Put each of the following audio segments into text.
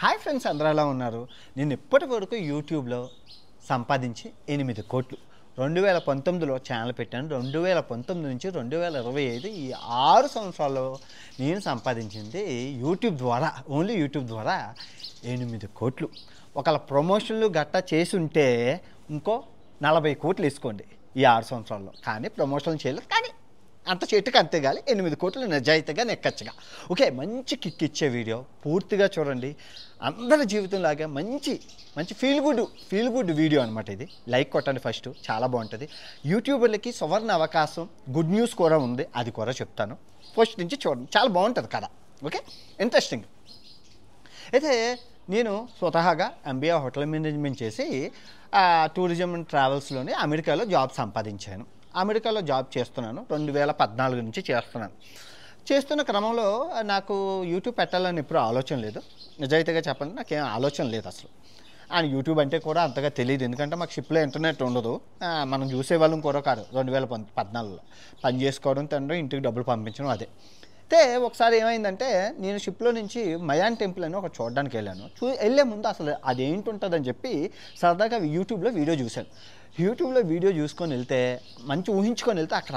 Hi friends, అందరూ ఎలా ఉన్నారు? నేను ఇప్పటి వరకు యూట్యూబ్లో సంపాదించి 8 కోట్లు 2019లో ఛానల్ పెట్టాను. 2019 నుంచి 2025 ఈ 6 సంవత్సరాల్లో నేను సంపాదించింది యూట్యూబ్ ద్వారా, ఓన్లీ యూట్యూబ్ ద్వారా 8 కోట్లు. ఒకవేళ ప్రమోషన్లు గట్టా చేసి ఉంటే ఇంకో 40 కోట్లు వేసుకోండి ఈ 6 సంవత్సరాల్లో. కానీ ప్రమోషన్లు చేయలేదు, కానీ అంత చెట్టుకు అంతే గాలి 8 కోట్లు నిజాయితీగా నెక్కచ్చుగా. ఓకే, మంచి కిక్ ఇచ్చే వీడియో పూర్తిగా చూడండి. అందరి జీవితంలాగా మంచి మంచి ఫీల్ గుడ్ వీడియో అనమాట ఇది. లైక్ కొట్టండి ఫస్ట్, చాలా బాగుంటుంది. యూట్యూబర్లకి సువర్ణ అవకాశం, గుడ్ న్యూస్ కూడా ఉంది, అది కూడా చెప్తాను. ఫస్ట్ నుంచి చూడండి, చాలా బాగుంటుంది కథ. Okay, interesting. అయితే నేను స్వతహాగా MBA హోటల్ మేనేజ్మెంట్ చేసి టూరిజం అండ్ ట్రావెల్స్లోని అమెరికాలో జాబ్ సంపాదించాను. అమెరికాలో జాబ్ చేస్తున్నాను, 2014 నుంచి చేస్తున్న క్రమంలో నాకు యూట్యూబ్ పెట్టాలని ఎప్పుడు ఆలోచన లేదు. నిజాయితీగా చెప్పాలంటే నాకేం ఆలోచన లేదు అసలు. అండ్ యూట్యూబ్ అంటే కూడా అంతగా తెలియదు, ఎందుకంటే మాకు షిప్లో ఇంటర్నెట్ ఉండదు. మనం చూసేవాళ్ళం కూడా కాదు. 2014లో పని చేసుకోవడం, తినడం, ఇంటికి డబ్బులు పంపించడం అదే. అయితే ఒకసారి ఏమైందంటే, నేను షిప్లో నుంచి మయాన్ టెంపుల్ అని ఒక చూడడానికి వెళ్ళాను. వెళ్ళే ముందు అసలు అదేంటి ఉంటుందని చెప్పి సరదాగా యూట్యూబ్లో వీడియో చూశాను. యూట్యూబ్లో వీడియో చూసుకొని వెళ్తే, మంచి ఊహించుకొని వెళ్తే అక్కడ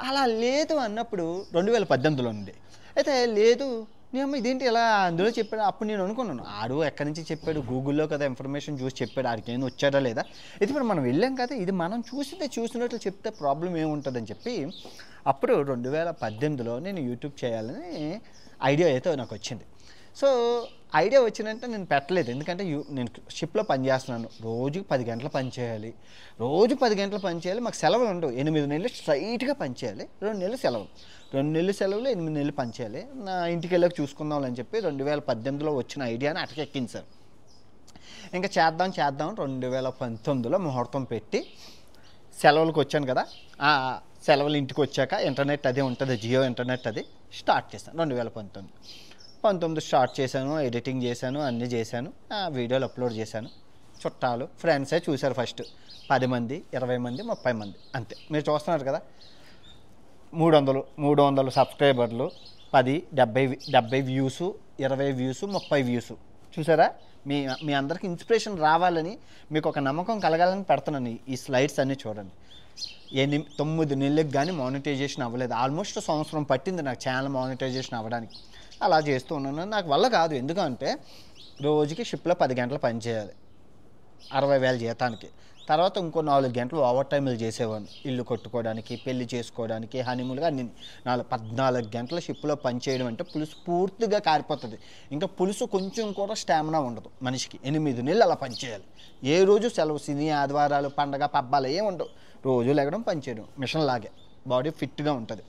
అలా లేదు అన్నప్పుడు 2018లో ఉంది. అయితే లేదు, నేను ఇదేంటి ఇలా అందులో చెప్పాడు. అప్పుడు నేను అనుకున్నాను, ఆడు ఎక్కడి నుంచి చెప్పాడు, గూగుల్లో కదా ఇన్ఫర్మేషన్ చూసి చెప్పాడు, ఆడికి నేను వచ్చాడా లేదా. ఇది ఇప్పుడు మనం వెళ్ళాం కదా, ఇది మనం చూసినట్లు చెప్తే ప్రాబ్లం ఏముంటుందని చెప్పి అప్పుడు 2018లో నేను యూట్యూబ్ చేయాలని ఐడియా అయితే నాకు వచ్చింది. సో ఐడియా వచ్చినంటే నేను పెట్టలేదు, ఎందుకంటే నేను షిప్లో పని చేస్తున్నాను. రోజుకి 10 గంటలు పని చేయాలి, మాకు సెలవులు ఉండవు. 8 నెలలు స్ట్రైట్గా పని చేయాలి, 2 నెలలు సెలవులు, 8 నెలలు పని చేయాలి. నా ఇంటికి వెళ్ళక చూసుకుందాం అని చెప్పి 2018లో వచ్చిన ఐడియాని అటకెక్కించాను. ఇంకా చేద్దాం 2019లో ముహూర్తం పెట్టి సెలవులకు వచ్చాను కదా. సెలవులు ఇంటికి వచ్చాక ఇంటర్నెట్ అదే ఉంటుంది, జియో ఇంటర్నెట్, అది స్టార్ట్ చేశాను. 2019 స్టార్ట్ చేశాను, ఎడిటింగ్ చేశాను, అన్నీ చేశాను, వీడియోలు అప్లోడ్ చేశాను. చుట్టాలు ఫ్రెండ్సే చూశారు ఫస్ట్. 10 మంది, 20 మంది, 30 మంది అంతే. మీరు చూస్తున్నారు కదా, 300 సబ్స్క్రైబర్లు, 10, 70 వ్యూసు, 20 వ్యూసు, 30 వ్యూసు. చూసారా? మీ అందరికి ఇన్స్పిరేషన్ రావాలని, మీకు ఒక నమ్మకం కలగాలని పెడుతున్నాను ఈ స్లైడ్స్ అన్నీ. చూడండి, 9 నెలలకు కానీ మానిటైజేషన్ అవ్వలేదు. ఆల్మోస్ట్ సంవత్సరం పట్టింది నాకు ఛానల్ మానిటైజేషన్ అవ్వడానికి. అలా చేస్తూ ఉన్నాను. నాకు వల్ల కాదు, ఎందుకంటే రోజుకి షిప్లో 10 గంటలు పని చేయాలి 60,000 జీతానికి. తర్వాత ఇంకో 4 గంటలు ఓవర్ టైంలు చేసేవాడిని, ఇల్లు కొట్టుకోవడానికి, పెళ్లి చేసుకోవడానికి, హనీమూన్గా అన్ని. 14 గంటల షిప్లో పని చేయడం అంటే పులుసు పూర్తిగా కారిపోతుంది. ఇంకా పులుసు కొంచెం కూడా స్టామినా ఉండదు మనిషికి. 8 నెలలు అలా పని చేయాలి. ఏ రోజు సెలవు, శని ఆదివారాలు, పండగ పబ్బాలు ఏమి ఉండవు. రోజు లెగడం, పని చేయడం, మిషన్ లాగే బాడీ ఫిట్గా ఉంటుంది.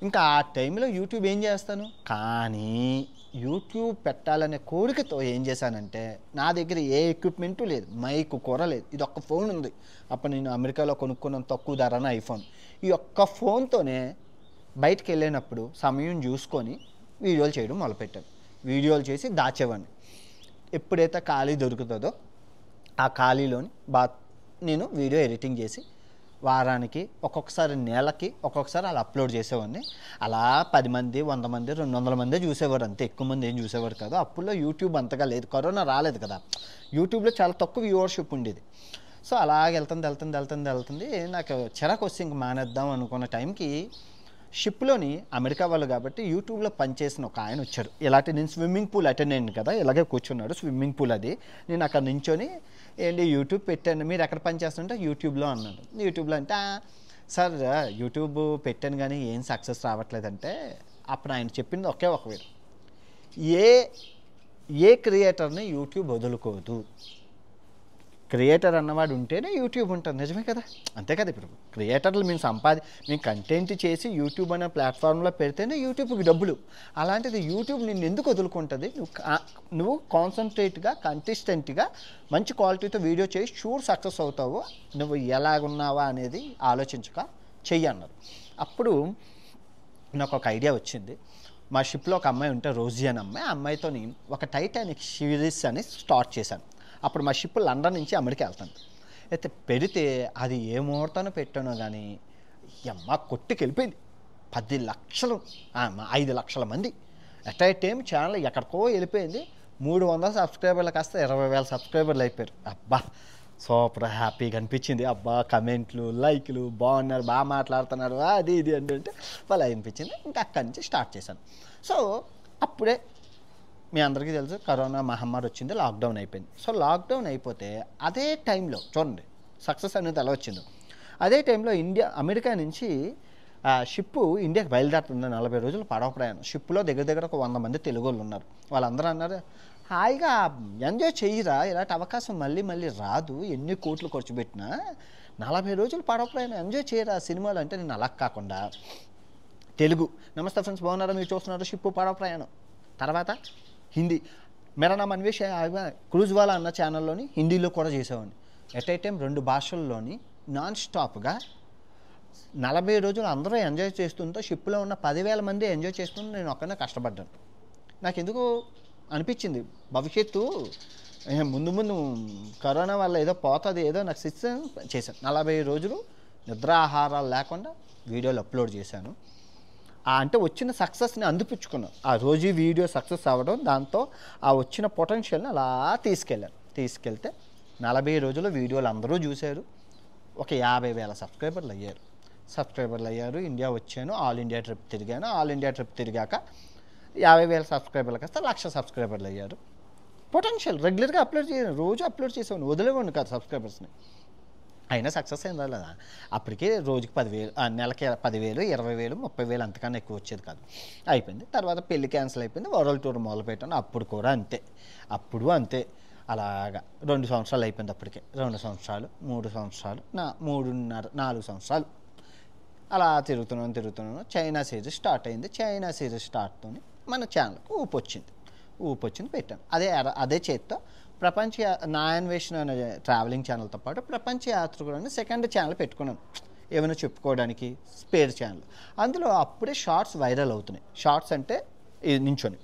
ఇంకా ఆ టైంలో యూట్యూబ్ ఏం చేస్తాను, కానీ యూట్యూబ్ పెట్టాలనే కోరికతో ఏం చేశానంటే, నా దగ్గర ఏ ఎక్విప్మెంటు లేదు, మైక్ కూడా లేదు, ఇది ఒక్క ఫోన్ ఉంది. అప్పుడు నేను అమెరికాలో కొనుక్కున్న తక్కువ ధరన ఐఫోన్. ఈ ఒక్క ఫోన్తోనే బయటికి వెళ్ళినప్పుడు సమయం చూసుకొని వీడియోలు చేయడం మొదలుపెట్టాను. వీడియోలు చేసి దాచేవాడిని. ఎప్పుడైతే ఖాళీ దొరుకుతుందో ఆ ఖాళీలోని నేను వీడియో ఎడిటింగ్ చేసి వారానికి, ఒక్కొక్కసారి నెలకి, ఒక్కొక్కసారి అలా అప్లోడ్ చేసేవాడిని. అలా 10 మంది, 100 మంది, 200 మంది చూసేవారు అంతే, ఎక్కువ మంది ఏం చూసేవారు కాదు. అప్పుల్లో యూట్యూబ్ అంతగా లేదు, కరోనా రాలేదు కదా, యూట్యూబ్లో చాలా తక్కువ వ్యూవర్షిప్ ఉండేది. సో అలాగే వెళ్తుంది. నాకు చిరాకు వస్తే ఇంక మానేద్దాం అనుకున్న టైంకి షిప్లోని అమెరికా వాళ్ళు కాబట్టి యూట్యూబ్లో పనిచేసిన ఒక ఆయన వచ్చారు. ఇలాంటి నేను స్విమ్మింగ్ పూల్ అటెండ్ అయ్యాను కదా, ఇలాగే కూర్చున్నాడు స్విమ్మింగ్ పూల్ అది. నేను అక్కడ నించొని, ఏంటి యూట్యూబ్ పెట్టాను, మీరు ఎక్కడ పని చేస్తుంటే యూట్యూబ్లో అన్నాడు. యూట్యూబ్లో అంటే, సార్ యూట్యూబ్ పెట్టాను కానీ ఏం సక్సెస్ రావట్లేదంటే, అప్పుడు ఆయన చెప్పింది ఒకే ఒక వేరు, ఏ క్రియేటర్ని యూట్యూబ్ వదులుకోదు. క్రియేటర్ అన్నవాడు ఉంటేనే యూట్యూబ్ ఉంటుంది. నిజమే కదా, అంతే కదా. ఇప్పుడు క్రియేటర్లు మేము కంటెంట్ చేసి యూట్యూబ్ అనే ప్లాట్ఫామ్లో పెడితేనే యూట్యూబ్కి డబ్బులు. అలాంటిది యూట్యూబ్ నిన్ను ఎందుకు వదులుకుంటుంది? నువ్వు కాన్సన్ట్రేట్గా, కన్సిస్టెంట్గా మంచి క్వాలిటీతో వీడియో చేసి షూర్ సక్సెస్ అవుతావు. నువ్వు ఎలాగున్నావా అనేది ఆలోచించక చెయ్యి అన్నారు. అప్పుడు నాకు ఒక ఐడియా వచ్చింది. మా షిప్లో ఒక అమ్మాయి ఉంటే, రోజీ అని అమ్మాయి, ఆ అమ్మాయితో ఒక టైటానిక్ సిరీస్ అని స్టార్ట్ చేశాను. అప్పుడు మా షిప్ లండన్ నుంచి అమెరికా వెళ్తాను. అయితే పెడితే అది ఏ ముహూర్తాన్ని పెట్టానో కానీ కొట్టుకెళ్ళిపోయింది. 10 లక్షలు, 5 లక్షల మంది ఎట్ ఏ టైం ఛానల్ ఎక్కడికో వెళ్ళిపోయింది. 300 సబ్స్క్రైబర్లు కాస్త 20,000 సబ్స్క్రైబర్లు అయిపోయారు. అబ్బా సూపర్ హ్యాపీగా అనిపించింది. అబ్బా కమెంట్లు, లైక్లు, బాగున్నారు, బాగా మాట్లాడుతున్నారు, అది ఇది అంటే వాళ్ళు అనిపించింది. ఇంకా అక్కడి నుంచి స్టార్ట్ చేశాను. సో అప్పుడే మీ అందరికీ తెలుసు కరోనా మహమ్మారి వచ్చింది, లాక్డౌన్ అయిపోయింది. సో లాక్డౌన్ అయిపోతే అదే టైంలో చూడండి సక్సెస్ అనేది ఎలా వచ్చిందో. అదే టైంలో అమెరికా నుంచి షిప్పు ఇండియాకి బయలుదేరుతుంది. 40 రోజులు పడవ ప్రయాణం. షిప్పులో దగ్గర ఒక 100 మంది తెలుగు వాళ్ళు ఉన్నారు. వాళ్ళందరూ అన్నారు, హాయిగా ఎంజాయ్ చెయ్యరా, ఇలాంటి అవకాశం మళ్ళీ మళ్ళీ రాదు, ఎన్ని కోట్లు ఖర్చు పెట్టినా 40 రోజులు పడవ ప్రయాణం ఎంజాయ్ చేయరా సినిమాలు అంటే. నేను అలా కాకుండా తెలుగు, నమస్తే ఫ్రెండ్స్ బాగున్నారా, మీరు చూస్తున్నారు షిప్పు పడవ ప్రయాణం. తర్వాత హిందీ, మేరా నామ్ అన్వేష్ క్రూజ్ వాలా అన్న ఛానల్లోని హిందీలో కూడా చేసేవాడిని. ఎట్ ఏ టైం 2 భాషల్లోని నాన్ స్టాప్గా 40 రోజులు అందరూ ఎంజాయ్ చేస్తుంటే షిప్లో ఉన్న 10,000 మంది ఎంజాయ్ చేస్తుంటే నేను ఒక్కనే కష్టపడ్డాను. నాకు ఎందుకు అనిపించింది భవిష్యత్తు ముందు ముందు కరోనా వల్ల ఏదో పోతుంది, ఏదో నాకు సిస్టమ్ చేశాను. 40 రోజులు నిద్రాహారాలు లేకుండా వీడియోలు అప్లోడ్ చేశాను. అంటే వచ్చిన సక్సెస్ని అందిపుచ్చుకున్నాను. ఆ రోజు వీడియో సక్సెస్ అవ్వడం, దాంతో ఆ వచ్చిన పొటెన్షియల్ని అలా తీసుకెళ్తే 40 రోజుల వీడియోలు అందరూ చూశారు. ఒక 50,000 సబ్స్క్రైబర్లు అయ్యారు. ఇండియా వచ్చాను, ఆల్ ఇండియా ట్రిప్ తిరిగాను. ఆల్ ఇండియా ట్రిప్ తిరిగాక 50,000 సబ్స్క్రైబర్లు కాస్త 1,00,000 సబ్స్క్రైబర్లు అయ్యారు. పొటెన్షియల్ రెగ్యులర్గా అప్లోడ్ చేయను, రోజు అప్లోడ్ చేసేవాడిని, వదిలేవాడిని కాదు సబ్స్క్రైబర్స్ని. అయినా సక్సెస్ అయిందా లేదా? అప్పటికే రోజుకి 10,000, నెలకి 10,000, 20,000, 30,000 అంతకన్నా ఎక్కువ వచ్చేది కాదు. అయిపోయింది. తర్వాత పెళ్లి క్యాన్సిల్ అయిపోయింది, వరల్డ్ టూర్ మొదలుపెట్టాను. అప్పుడు కూడా అంతే. అలాగా 2 సంవత్సరాలు అయిపోయింది. అప్పటికే 2 సంవత్సరాలు, 3 సంవత్సరాలు, 3.5, 4 సంవత్సరాలు అలా తిరుగుతున్నాను. చైనా సిరీస్ స్టార్ట్ అయింది. చైనా సిరీస్ స్టార్ట్తో మన ఛానల్కి ఊపొచ్చింది పెట్టాను. అదే చేత్తో ప్రపంచ నా అన్వేషణ అనే ట్రావెలింగ్ ఛానల్తో పాటు ప్రపంచ యాత్రికుడు అని సెకండ్ ఛానల్ పెట్టుకున్నాను, ఏమైనా చెప్పుకోవడానికి, స్పేర్ ఛానల్. అందులో అప్పుడే షార్ట్స్ వైరల్ అవుతున్నాయి. షార్ట్స్ అంటే నించొని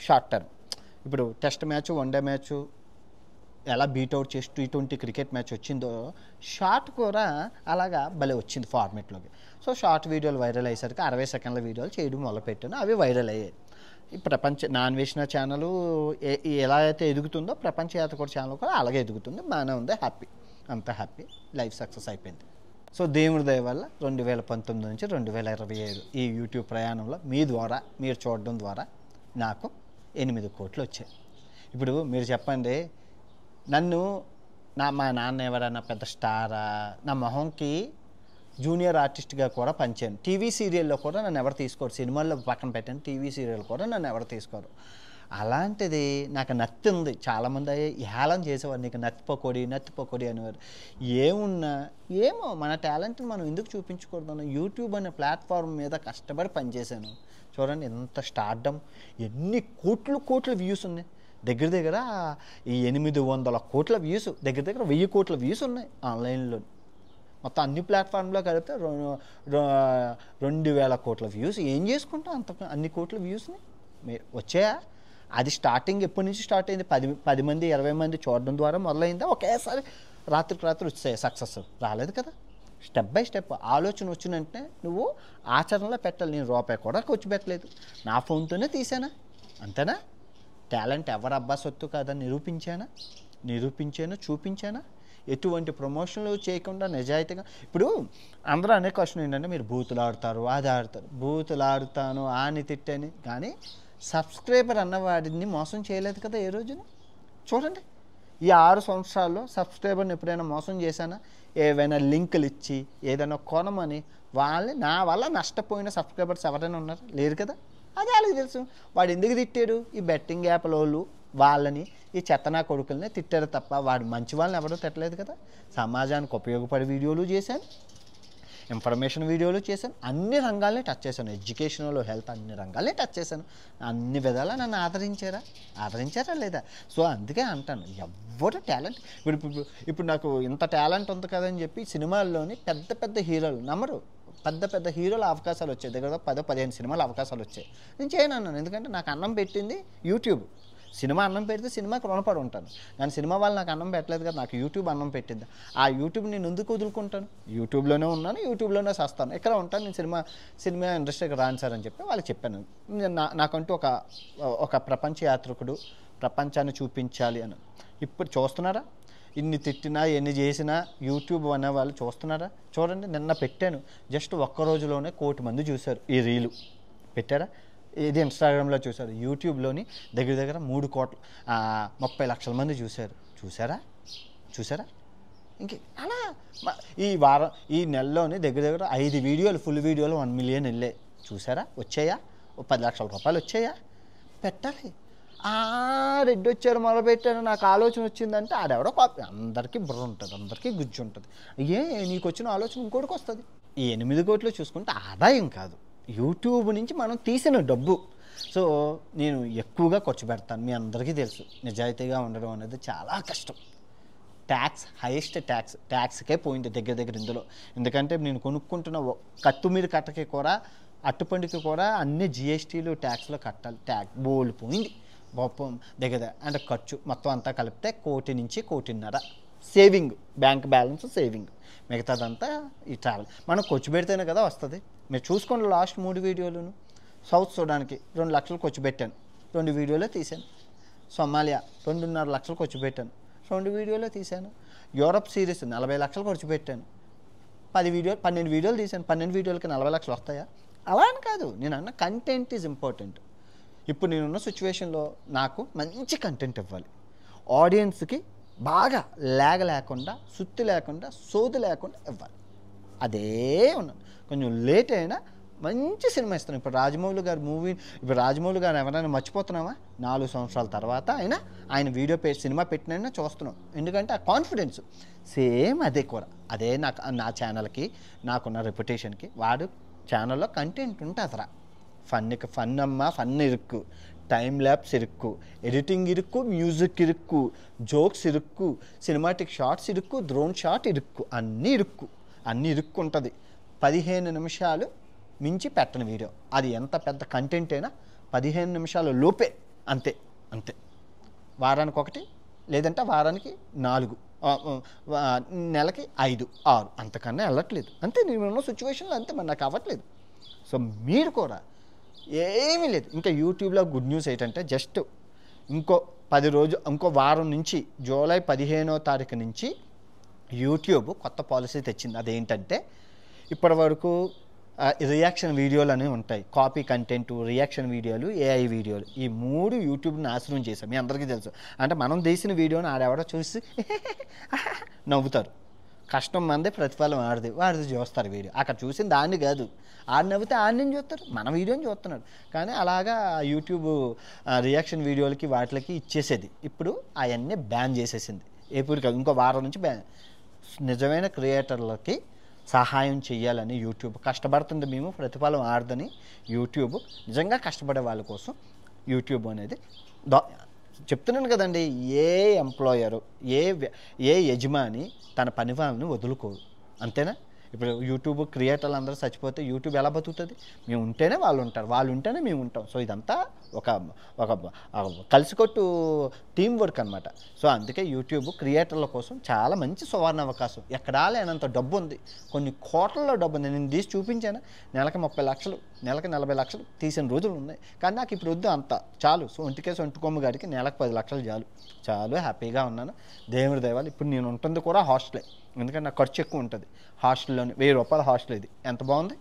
షార్ట్ టర్మ్, ఇప్పుడు టెస్ట్ మ్యాచ్, వన్డే మ్యాచ్ ఎలా బీట్అవుట్ చేసి T20 క్రికెట్ మ్యాచ్ వచ్చిందో షార్ట్ కూడా అలాగా భలే వచ్చింది ఫార్మేట్లోకి. సో షార్ట్ వీడియోలు వైరల్ అయ్యేసరికి 60 సెకండ్ల వీడియోలు చేయడం మొదలుపెట్టాను. అవి వైరల్ అయ్యాయి. ఈ ప్రపంచ నాన్వేషణ ఛానల్ ఎలా అయితే ఎదుగుతుందో ప్రపంచ యాత్రికుడు ఛానల్ కూడా అలాగే ఎదుగుతుంది. బాగానే ఉంది, అంత హ్యాపీ, లైఫ్ సక్సెస్ అయిపోయింది. సో దేవుడి దయ వల్ల 2019 నుంచి 2025 ఈ యూట్యూబ్ ప్రయాణంలో మీ ద్వారా, మీరు చూడడం ద్వారా నాకు 8 కోట్లు వచ్చాయి. ఇప్పుడు మీరు చెప్పండి, మా నాన్న ఎవరైనా పెద్ద స్టారా, నా మొహంకి జూనియర్ ఆర్టిస్ట్గా కూడా పనిచేయను. టీవీ సీరియల్లో కూడా నన్ను ఎవరు తీసుకోరు. సినిమాల్లో పక్కన పెట్టాను, టీవీ సీరియల్ కూడా నన్ను ఎవరు తీసుకోరు. అలాంటిది నాకు నత్తి ఉంది. చాలామంది హేళన చేసేవారు, నీకు నత్తి పకోడీ అనేవారు. ఏమో మన టాలెంట్ని మనం ఎందుకు చూపించకూడదు? యూట్యూబ్ అనే ప్లాట్ఫామ్ మీద కష్టపడి పనిచేశాను. చూడండి ఎంత స్టార్డమ్, ఎన్ని కోట్ల వ్యూస్ ఉన్నాయి. దగ్గర ఈ 800 కోట్ల వ్యూస్, దగ్గర 1000 కోట్ల వ్యూస్ ఉన్నాయి ఆన్లైన్లో. మొత్తం అన్ని ప్లాట్ఫామ్లో కలిపితే 2,000 కోట్ల వ్యూస్. ఏం చేసుకుంటాం అన్ని కోట్ల వ్యూస్ని? వచ్చాయా? అది స్టార్టింగ్ ఎప్పటి నుంచి స్టార్ట్ అయింది? 10 మంది 20 మంది చూడడం ద్వారా మొదలైందా? ఒకేసారి రాత్రికి రాత్రి వచ్చాయి సక్సెస్? రాలేదు కదా. స్టెప్ బై స్టెప్ ఆలోచన వచ్చినంటే నువ్వు ఆచరణలో పెట్టాలి. నేను రూపాయి కూడా ఖర్చు పెట్టలేదు, నా ఫోన్తోనే తీసానా, అంతేనా? టాలెంట్ ఎవరబ్బా సొత్తు కాదని నిరూపించాను, చూపించానా? ఎటువంటి ప్రమోషన్లు చేయకుండా నిజాయితీగా. ఇప్పుడు అందరూ అనే క్వశ్చన్ ఏంటంటే, మీరు బూతులు ఆడతారు, అది ఆడతారు. బూతులు ఆడుతాను, ఆని తిట్టని, కానీ సబ్స్క్రైబర్ అన్నవాడిని మోసం చేయలేదు కదా ఏ రోజున. చూడండి, ఈ 6 సంవత్సరాల్లో సబ్స్క్రైబర్ని ఎప్పుడైనా మోసం చేశానా? ఏవైనా లింకులు ఇచ్చి ఏదైనా కొనమని నా వల్ల నష్టపోయిన సబ్స్క్రైబర్స్ ఎవరైనా ఉన్నారు? లేరు కదా. అదే వాళ్ళకి తెలుసు. వాడు ఎందుకు తిట్టాడు? ఈ బెట్టింగ్ యాప్ల వాళ్ళు వాళ్ళని, ఈ చెత్తనా కొడుకుల్ని తిట్టారు తప్ప వాడు మంచి వాళ్ళని ఎవరూ తిట్టలేదు కదా. సమాజానికి ఉపయోగపడే వీడియోలు చేశాను, ఇన్ఫర్మేషన్ వీడియోలు చేశాను, అన్ని రంగాల్ని టచ్ చేశాను. ఎడ్యుకేషన్లో, హెల్త్, అన్ని రంగాల్ని టచ్ చేశాను. అన్ని విధాలా నన్ను ఆదరించారా లేదా? సో అందుకే అంటాను, ఎవరు టాలెంట్ ఇప్పుడు నాకు ఇంత టాలెంట్ ఉంది కదని చెప్పి సినిమాల్లోని పెద్ద హీరోలు నమ్మరు. పెద్ద హీరోల అవకాశాలు వచ్చాయి, దగ్గర 10-15 సినిమాల అవకాశాలు వచ్చాయి. నేను చేయను అన్నాను, ఎందుకంటే నాకు అన్నం పెట్టింది యూట్యూబ్. సినిమా అన్నం పెడితే సినిమాకి రుణపడి ఉంటాను, కానీ సినిమా వాళ్ళు నాకు అన్నం పెట్టలేదు కదా, నాకు యూట్యూబ్ అన్నం పెట్టింది. ఆ యూట్యూబ్ నేను ఎందుకు వదులుకుంటాను? యూట్యూబ్లోనే ఉన్నాను, యూట్యూబ్లోనే చేస్తాను, ఇక్కడ ఉంటాను, నేను సినిమా ఇండస్ట్రీకి రాను సార్ అని చెప్పి వాళ్ళకి చెప్పాను. నాకంటూ ఒక ప్రపంచ యాత్రికుడు, ప్రపంచాన్ని చూపించాలి అని. ఇప్పుడు చూస్తున్నారా? ఇన్ని తిట్టినా ఎన్ని చేసినా యూట్యూబ్ అనే వాళ్ళు చూస్తున్నారా? చూడండి, నిన్న పెట్టాను, జస్ట్ ఒక్క రోజులోనే 1 కోటి మంది చూశారు ఈ రీలు. పెట్టారా? ఇది ఇన్స్టాగ్రామ్లో చూశారు. యూట్యూబ్లోని దగ్గర 3 కోట్ల 30 లక్షల మంది చూశారా? ఇంకే అలా ఈ నెలలోని దగ్గర 5 వీడియోలు, ఫుల్ వీడియోలు 1 మిలియన్ వెళ్ళాయి. చూసారా? వచ్చాయా? ఓ 10 లక్షల రూపాయలు వచ్చాయా? పెట్టాలి. రెడ్డి వచ్చారు, మొదలుపెట్టారు, నాకు ఆలోచన వచ్చిందంటే ఆడెవడో కాపీ. అందరికీ బుర్ర ఉంటుంది, అందరికీ గుజ్జు ఉంటుంది. నీకు వచ్చిన ఆలోచన ఇంకోటికి వస్తుంది. ఈ 8 కోట్లు చూసుకుంటే ఆదాయం కాదు, యూట్యూబ్ నుంచి మనం తీసిన డబ్బు. సో నేను ఎక్కువగా ఖర్చు పెడతాను, మీ అందరికీ తెలుసు. నిజాయితీగా ఉండడం అనేది చాలా కష్టం. హైయెస్ట్ ట్యాక్స్కే పోయింది దగ్గర ఇందులో. ఎందుకంటే నేను కొనుక్కుంటున్న కొత్తిమీర కట్టకి కూడా, అట్టుపండుకి కూడా అన్ని జిఎస్టీలు ట్యాక్స్లో కట్టాలి. బోల్డ్ పోయింది గొప్ప దగ్గర. అంటే ఖర్చు మొత్తం అంతా కలిపితే 1 కోటి నుంచి 1.5 కోటి సేవింగ్, బ్యాంక్ బ్యాలెన్స్ సేవింగ్. మిగతాదంతా ఈ ట్రావెల్. మనం ఖర్చు పెడితేనే కదా వస్తుంది. మీరు చూసుకోండి, లాస్ట్ 3 వీడియోలను. సౌత్ సూడాన్కి 2 లక్షలు ఖర్చు పెట్టాను, 2 వీడియోలో తీశాను. సొమాలియా 2.5 లక్షలు ఖర్చు పెట్టాను, 2 వీడియోలో తీశాను. యూరప్ సిరీస్ 40 లక్షలు ఖర్చు పెట్టాను, 12 వీడియోలు తీశాను. 12 వీడియోలకి 40 లక్షలు వస్తాయా? అలా అని కాదు, నేను అన్న కంటెంట్ ఈజ్ ఇంపార్టెంట్. ఇప్పుడు నేనున్న సిచ్యువేషన్లో నాకు మంచి కంటెంట్ ఇవ్వాలి, ఆడియన్స్కి బాగా లేకుండా, సుత్తి లేకుండా, సోది లేకుండా ఇవ్వాలి. అదే ఉన్నాను. కొంచెం లేట్ అయినా మంచి సినిమా ఇస్తున్నాను. ఇప్పుడు రాజమౌళి గారు ఎవరైనా మర్చిపోతున్నామా? 4 సంవత్సరాల తర్వాత ఆయన వీడియో సినిమా పెట్టినైనా చూస్తున్నాం. ఎందుకంటే ఆ కాన్ఫిడెన్స్ సేమ్ అదే కూడా. అదే నా ఛానల్కి, నాకున్న రెప్యుటేషన్కి. వాడు ఛానల్లో కంటెంట్ ఉంటుందిరా. ఫన్ ఇరుక్కు, టైమ్ ల్యాప్స్ ఇరుక్కు, ఎడిటింగ్ ఇరుక్కు, మ్యూజిక్ ఇరుక్కు, జోక్స్ ఇరుక్కు, సినిమాటిక్ షార్ట్స్ ఇరుక్కు, డ్రోన్ షాట్ ఇరుక్కు, అన్నీ ఇరుక్కు ఉంటుంది. 15 నిమిషాలు మించి పెట్టని వీడియో, అది ఎంత పెద్ద కంటెంట్ అయినా 15 నిమిషాల లోపే. అంతే. వారానికి 1, లేదంటే వారానికి 4, నెలకి 5, 6, అంతకన్నా వెళ్ళట్లేదు. అంతే, నేనున్న సిచ్యువేషన్లో అంతే. మరి నాకు అవ్వట్లేదు. సో మీరు కూడా ఏమీ లేదు. ఇంకా యూట్యూబ్లో గుడ్ న్యూస్ ఏంటంటే, జస్ట్ ఇంకో వారం నుంచి, జూలై 15వ తారీఖు నుంచి యూట్యూబ్ కొత్త పాలసీ తెచ్చింది. అదేంటంటే, ఇప్పటి వరకు రియాక్షన్ వీడియోలు అనేవి ఉంటాయి. కాపీ కంటెంట్, రియాక్షన్ వీడియోలు, ఏఐ వీడియోలు, ఈ 3 యూట్యూబ్ నాశనం చేశాం. మీ అందరికీ తెలుసు. అంటే మనం తీసిన వీడియోని ఆడెవడో చూసి నవ్వుతారు. కష్టం మందే, ప్రతిఫలం వాడిది చూస్తారు వీడియో. అక్కడ చూసిన దాన్ని కాదు, ఆడు నవ్వుతే ఆడిని చూస్తారు, మన వీడియోని చూస్తున్నాడు. కానీ అలాగా యూట్యూబ్ రియాక్షన్ వీడియోలకి వాటికి ఇచ్చేసేది. ఇప్పుడు అవన్నీ బ్యాన్ చేసేసింది. ఎప్పుడు కాదు, ఇంకో వారం నుంచి బ్యాన్. నిజమైన క్రియేటర్లకి సహాయం చేయాలని యూట్యూబ్ కష్టపడుతుంది. మేము ప్రతిఫలం ఆడదని యూట్యూబ్ నిజంగా కష్టపడే వాళ్ళ కోసం యూట్యూబ్ అనేది చెప్తున్నాను కదండి. ఏ ఎంప్లాయరు, ఏ యజమాని తన పని వాళ్ళని వదులుకోరు. అంతేనా? ఇప్పుడు యూట్యూబ్ క్రియేటర్లు అందరూ చచ్చిపోతే యూట్యూబ్ ఎలా బతుకుతుంది? మేము ఉంటేనే వాళ్ళు ఉంటారు, వాళ్ళు ఉంటేనే మేము ఉంటాం. సో ఇదంతా ఒక కలిసికొట్టు టీం వర్క్ అనమాట. సో అందుకే యూట్యూబ్ క్రియేటర్ల కోసం చాలా మంచి సువర్ణ అవకాశం. ఎక్కడా లేనంత డబ్బు ఉంది, కొన్ని కోట్లలో డబ్బు ఉంది. నేను తీసి చూపించాను. నెలకి 30 లక్షలు, నెలకి 40 లక్షలు తీసిన రోజులు ఉన్నాయి. కానీ నాకు ఇప్పుడు వద్దు, అంత చాలు. సో ఒంటికొమ్ము గారికి నెలకు 10 లక్షలు చాలు హ్యాపీగా ఉన్నాను. దేవుడి దయవాళ్ళు. ఇప్పుడు నేను ఉంటుంది కూడా హాస్టలే, ఎందుకంటే నాకు ఖర్చు ఎక్కువ ఉంటుంది. హాస్టల్లోని 1000 రూపాయల హాస్టల్. ఇది ఎంత బాగుంది,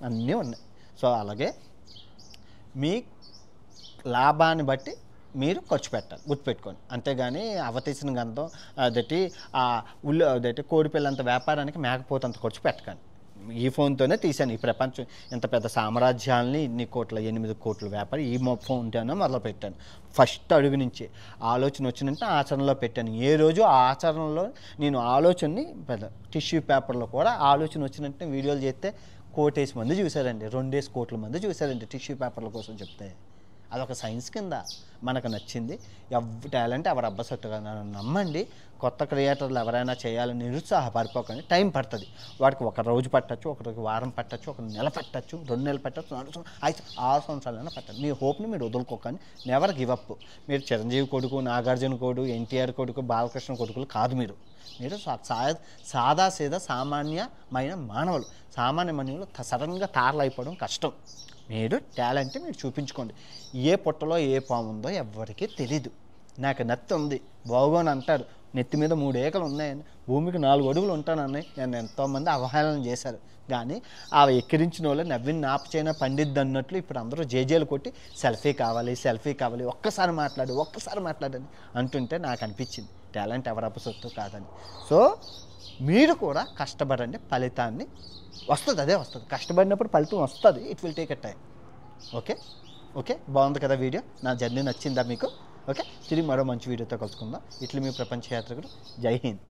అన్నీ ఉన్నాయి. సో అలాగే మీ లాభాన్ని బట్టి మీరు ఖర్చు పెట్టాలి, గుర్తుపెట్టుకోండి. అంతేగాని అవతీసిన గంధం అదటి కోడిపిల్లంత వ్యాపారానికి మేకపోతంత ఖర్చు పెట్టకండి. ఈ ఫోన్తోనే తీశాను ఈ ప్రపంచం ఇంత పెద్ద సామ్రాజ్యాలని, 8 కోట్ల వ్యాపారం ఈ ఫోన్తోనే మొదలుపెట్టాను. ఫస్ట్ అడుగు నుంచి ఆలోచన వచ్చినంటే ఆచరణలో పెట్టాను. ఏ రోజు ఆ ఆచరణలో నేను ఆలోచనని టిష్యూ పేపర్లో కూడా ఆలోచన వచ్చినట్టు వీడియోలు చేస్తే 1 కోటి మంది చూశారండి, 2 కోట్ల మంది చూశారండి టిష్యూ పేపర్ల కోసం చెప్తే. అదొక సైన్స్ కింద మనకు నచ్చింది. టాలెంట్ ఎవరు అబ్బసొట్టుగా నమ్మండి. కొత్త క్రియేటర్లు ఎవరైనా చేయాలని నిరుత్సాహపడిపోకండి. టైం పడుతుంది. వాడికి ఒక రోజు పట్టచ్చు, ఒకరికి వారం పట్టచ్చు, ఒక నెల పట్టచ్చు, 2 నెలలు పట్టచ్చు, 6 సంవత్సరాలైనా పట్టచ్చు. మీ హోప్ని మీరు వదులుకోకండి. Never give up. మీరు చిరంజీవి కొడుకు, నాగార్జున కొడుకు, ఎన్టీఆర్ కొడుకు, బాలకృష్ణ కొడుకులు కాదు. మీరు సాదా సీదా సామాన్యమైన మానవులు. సామాన్య మానవులు సడన్గా తారలు అయిపోవడం కష్టం. మీరు టాలెంట్ మీరు చూపించుకోండి. ఏ పుట్టలో ఏ పాము ఉందో ఎవరికీ తెలీదు. నాకు నెత్తి ఉంది బాగోని అంటారు, నెత్తి మీద 3 ఏకలు ఉన్నాయని, భూమికి 4 అడుగులు ఉంటానని నేను ఎంతోమంది అవహేళన చేశారు. కానీ ఆ ఎక్కిరించిన వాళ్ళు నవ్విని నాపచైనా పండిద్ది అన్నట్లు ఇప్పుడు అందరూ జేజేలు కొట్టి సెల్ఫీ కావాలి, ఒక్కసారి మాట్లాడని అంటుంటే నాకు అనిపించింది టాలెంట్ ఎవరప్ప సొత్తు కాదని. సో మీరు కూడా కష్టపడండి, ఫలితాన్ని వస్తుంది. అదే వస్తుంది. కష్టపడినప్పుడు ఫలితం వస్తుంది. It will take a time. Okay బాగుంది కదా వీడియో? నా జర్నీ నచ్చిందా మీకు? ఓకే, తిరిగి మరో మంచి వీడియోతో కలుసుకుందాం. ఇట్లా మీ ప్రపంచ యాత్రికుడు. జై హింద్.